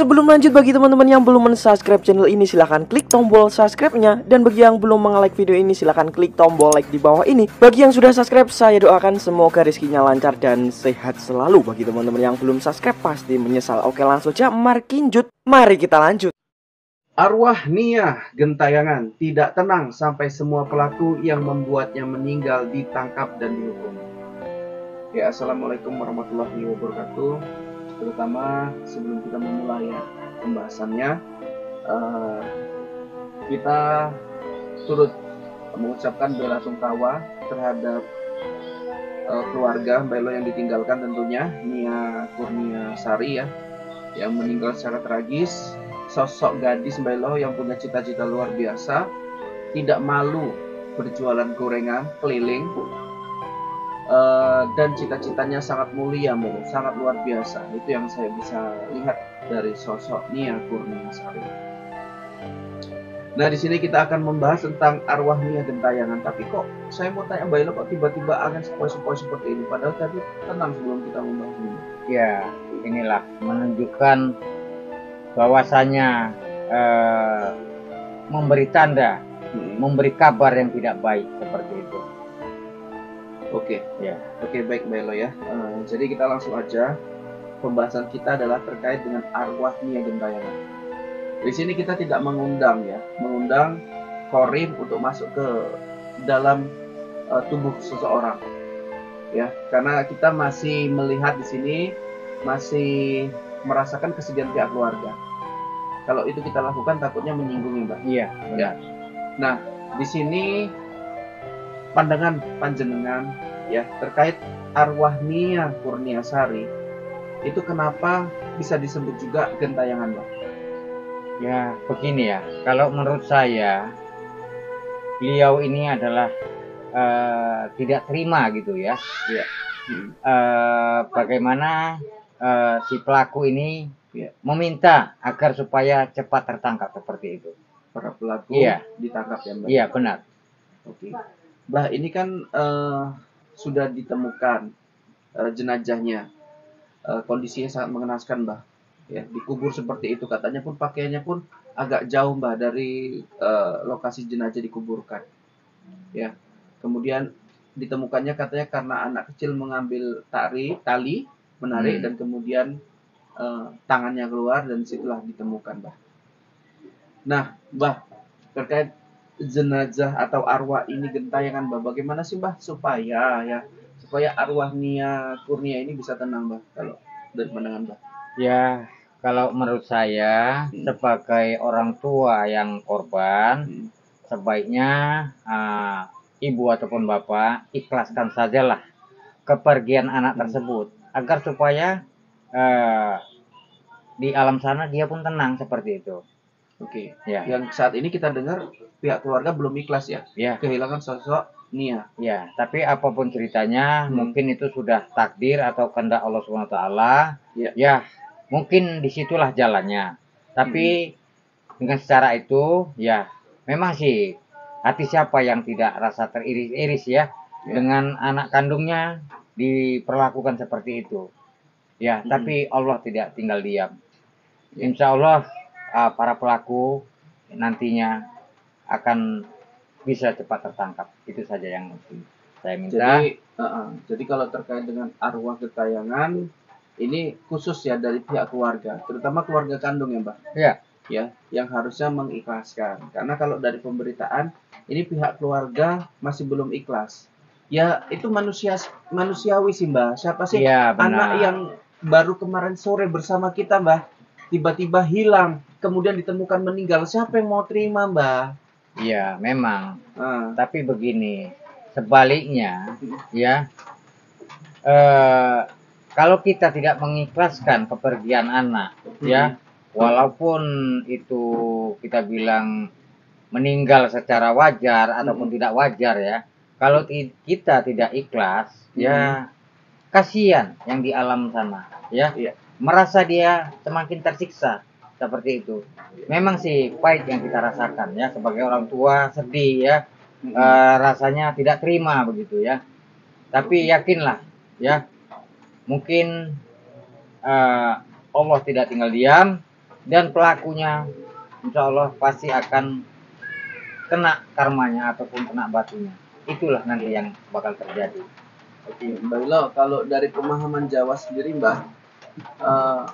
Sebelum lanjut, bagi teman-teman yang belum mensubscribe channel ini, silahkan klik tombol subscribe-nya. Dan bagi yang belum nge-like video ini, silahkan klik tombol like di bawah ini. Bagi yang sudah subscribe, saya doakan semoga rezekinya lancar dan sehat selalu. Bagi teman-teman yang belum subscribe, pasti menyesal. Oke, langsung aja, mari kita lanjut. Arwah Nia Gentayangan tidak tenang sampai semua pelaku yang membuatnya meninggal ditangkap dan dihukum. Ya, assalamualaikum warahmatullahi wabarakatuh. Terutama sebelum kita memulai pembahasannya, kita turut mengucapkan bela sungkawa terhadap keluarga Mbak Elo yang ditinggalkan, tentunya Nia Kurniasari ya, yang meninggal secara tragis. Sosok gadis Mbak Elo yang punya cita-cita luar biasa, tidak malu berjualan gorengan keliling, dan cita-citanya sangat mulia Mbak Elo, sangat luar biasa. Itu yang saya bisa lihat dari sosok Nia Kurniasari. Nah, di sini kita akan membahas tentang arwah Nia Gentayangan. Tapi kok saya mau tanya Mbak Elo, kok tiba-tiba akan sepoi-sepoi seperti ini? Padahal tadi tenang sebelum kita membahas ini. Ya, inilah menunjukkan bahwasanya memberi tanda, memberi kabar yang tidak baik seperti itu. Oke, Ya. Oke, baik Mbak Elo ya. Jadi kita langsung aja. Pembahasan kita adalah terkait dengan arwah Nia Gentayangan. Di sini kita tidak mengundang Korim untuk masuk ke dalam tubuh seseorang, ya, karena kita masih melihat di sini, masih merasakan kesedihan pihak keluarga. Kalau itu kita lakukan takutnya menyinggung, Mbak. Iya, benar. Nah, di sini pandangan panjenengan ya terkait arwah Nia Kurniasari itu kenapa bisa disebut juga gentayangan, Mbak? Ya, begini ya. Kalau menurut saya, beliau ini adalah tidak terima gitu ya. Ya. Bagaimana si pelaku ini meminta agar supaya cepat tertangkap seperti itu. Para pelaku ditangkap ya, Mbak? Iya, benar. Oke. Mbak, ini kan sudah ditemukan jenazahnya. Kondisinya sangat mengenaskan, Mbak. Ya, dikubur seperti itu, katanya pun pakaiannya pun agak jauh, Mbak, dari lokasi jenazah dikuburkan. Ya. Kemudian ditemukannya katanya karena anak kecil mengambil tali menarik dan kemudian tangannya keluar dan situlah ditemukan, Mbak. Nah, Mbak, terkait jenazah atau arwah ini gentayangan, Mbak, bagaimana sih, Mbak, supaya arwah Nia Kurnia ini bisa tenang, Mbak, kalau dari pandangan, Mbak? Ya, kalau menurut saya sebagai orang tua yang korban, sebaiknya ibu ataupun bapak ikhlaskan sajalah kepergian anak tersebut agar supaya di alam sana dia pun tenang seperti itu. Oke. Ya. Yang saat ini kita dengar pihak keluarga belum ikhlas ya, kehilangan sosok Nia. Ya, tapi apapun ceritanya, mungkin itu sudah takdir atau kehendak Allah SWT. Ya, mungkin disitulah jalannya. Tapi dengan secara itu, ya, memang sih hati siapa yang tidak rasa teriris-iris ya dengan anak kandungnya diperlakukan seperti itu. Ya, tapi Allah tidak tinggal diam. Insya Allah para pelaku nantinya akan bisa cepat tertangkap. Itu saja yang saya minta. Jadi kalau terkait dengan arwah gentayangan ini khusus ya dari pihak keluarga, terutama keluarga kandung ya, Mbak. Iya. Ya, yang harusnya mengikhlaskan. Karena kalau dari pemberitaan ini pihak keluarga masih belum ikhlas. Ya, itu manusiawi sih, Mbak. Siapa sih anak yang baru kemarin sore bersama kita, Mbak, tiba-tiba hilang, kemudian ditemukan meninggal? Siapa yang mau terima, Mbak? Iya, memang. Tapi begini, sebaliknya, ya, kalau kita tidak mengikhlaskan kepergian anak, ya, walaupun itu kita bilang meninggal secara wajar ataupun tidak wajar ya, kalau kita tidak ikhlas, ya, kasihan yang di alam sana, ya, merasa dia semakin tersiksa. Seperti itu. Memang sih pahit yang kita rasakan ya sebagai orang tua, sedih ya, rasanya tidak terima begitu ya. Tapi yakinlah ya, mungkin Allah tidak tinggal diam dan pelakunya insya Allah pasti akan kena karmanya ataupun kena batunya. Itulah nanti yang bakal terjadi. Oke, Mbak Ilo, kalau dari pemahaman Jawa sendiri, Mbak,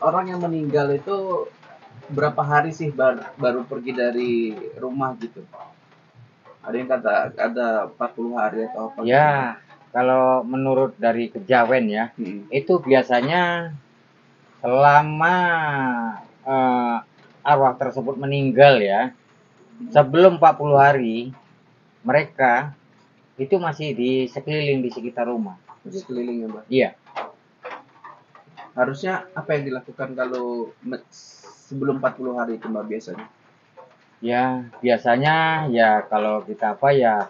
orang yang meninggal itu berapa hari sih baru pergi dari rumah gitu? Ada yang kata ada 40 hari atau apa? Ya, kalau menurut dari kejawen ya, itu biasanya selama arwah tersebut meninggal ya, sebelum 40 hari, mereka itu masih di sekeliling di sekitar rumah. Sekeliling ya, Mbak? Iya. Harusnya apa yang dilakukan kalau sebelum 40 hari itu, Mbak, biasanya? Ya, biasanya ya kalau kita apa ya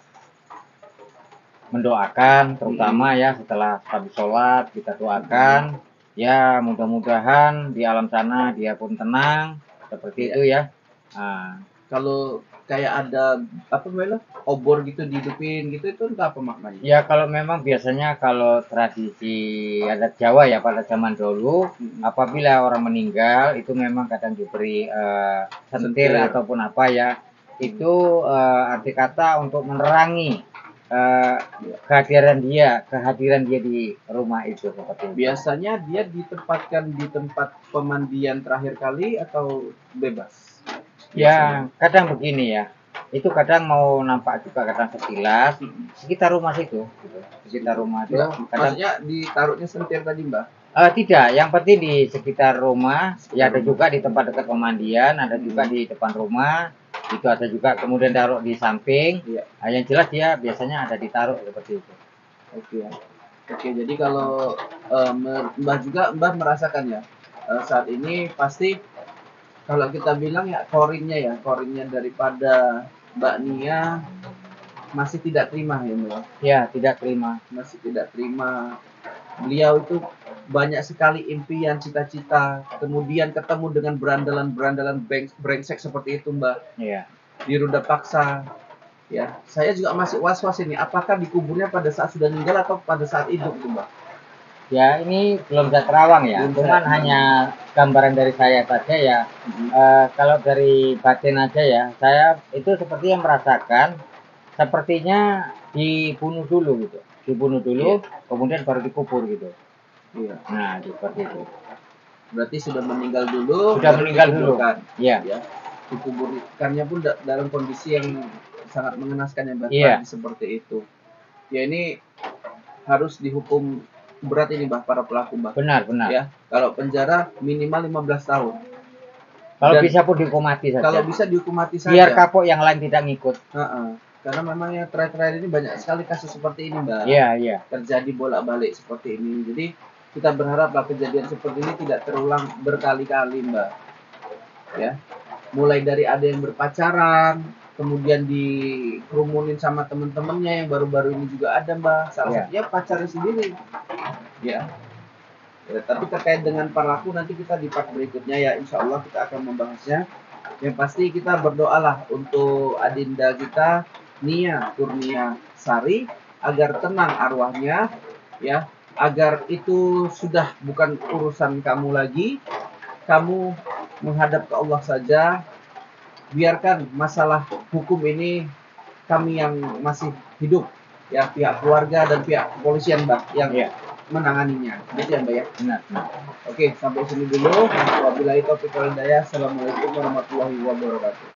mendoakan, terutama ya setelah habis sholat kita doakan, ya mudah-mudahan di alam sana dia pun tenang, seperti itu ya. Nah, kalau kayak ada apa namanya obor gitu dihidupin gitu, itu entah apa maknanya? ya kalau memang biasanya kalau tradisi adat Jawa ya pada zaman dulu, apabila orang meninggal itu memang kadang diberi sentir ataupun apa ya, itu arti kata untuk menerangi kehadiran dia di rumah itu seperti itu. Biasanya dia ditempatkan di tempat pemandian terakhir kali atau bebas? Ya, kadang begini ya. Itu kadang mau nampak juga kadang sekilas sekitar rumah situ, gitu. Sekitar rumah itu. Kadang, maksudnya ditaruhnya sentir tadi, Mbak? Tidak, yang penting di sekitar rumah. Ya ada juga di tempat dekat pemandian, ada juga di depan rumah. Itu ada juga kemudian taruh di samping. Nah, yang jelas dia biasanya ada ditaruh seperti itu. Oke, jadi kalau Mbak merasakan ya saat ini pasti kalau kita bilang ya korinnya daripada Mbak Nia masih tidak terima ya, Mbak? Ya, tidak terima. Masih tidak terima. Beliau itu banyak sekali impian, cita-cita, kemudian ketemu dengan berandalan-berandalan brengsek seperti itu, Mbak. Iya. Diruda paksa. Ya, saya juga masih was-was ini. Apakah dikuburnya pada saat sudah meninggal atau pada saat hidup, Mbak? Ya, ini belum bisa terawang ya. Cuman hanya gambaran dari saya saja ya. Kalau dari batin aja ya, saya itu seperti yang merasakan sepertinya dibunuh dulu gitu. Dibunuh dulu, kemudian baru dikubur gitu. Iya. Nah, seperti itu. Berarti sudah meninggal dulu. Sudah meninggal dulu. Iya. Ya. Dikuburkannya pun dalam kondisi yang sangat mengenaskan ya, Mbak. Iya. Seperti itu. Ya, ini harus dihukum berat ini, Mbak, para pelaku, Mbak. Benar. Ya, kalau penjara minimal 15 tahun. Kalau bisa pun dihukum mati saja. Kalau bisa dihukum mati saja. Biar kapok yang lain tidak ngikut. Karena memang yang terakhir ini banyak sekali kasus seperti ini, Mbak. Iya. Terjadi bolak-balik seperti ini. Jadi kita berharaplah kejadian seperti ini tidak terulang berkali-kali, Mbak. Ya. Mulai dari ada yang berpacaran, kemudian dikerumunin sama teman-temannya yang baru-baru ini juga ada, Mbak. Salah satunya pacarnya sendiri. Ya. Tapi terkait dengan pelaku nanti kita di part berikutnya ya, insya Allah kita akan membahasnya. Yang pasti kita berdoalah untuk adinda kita Nia Kurnia Sari agar tenang arwahnya, ya, agar itu sudah bukan urusan kamu lagi, kamu menghadap ke Allah saja. Biarkan masalah hukum ini kami yang masih hidup, ya, pihak keluarga dan pihak kepolisian, Mbak, yang menanganinya. Gitu ya, Mbak ya? Benar. Oke, sampai sini dulu. Wabillahi taufiq wal hidayah. Assalamualaikum warahmatullahi wabarakatuh.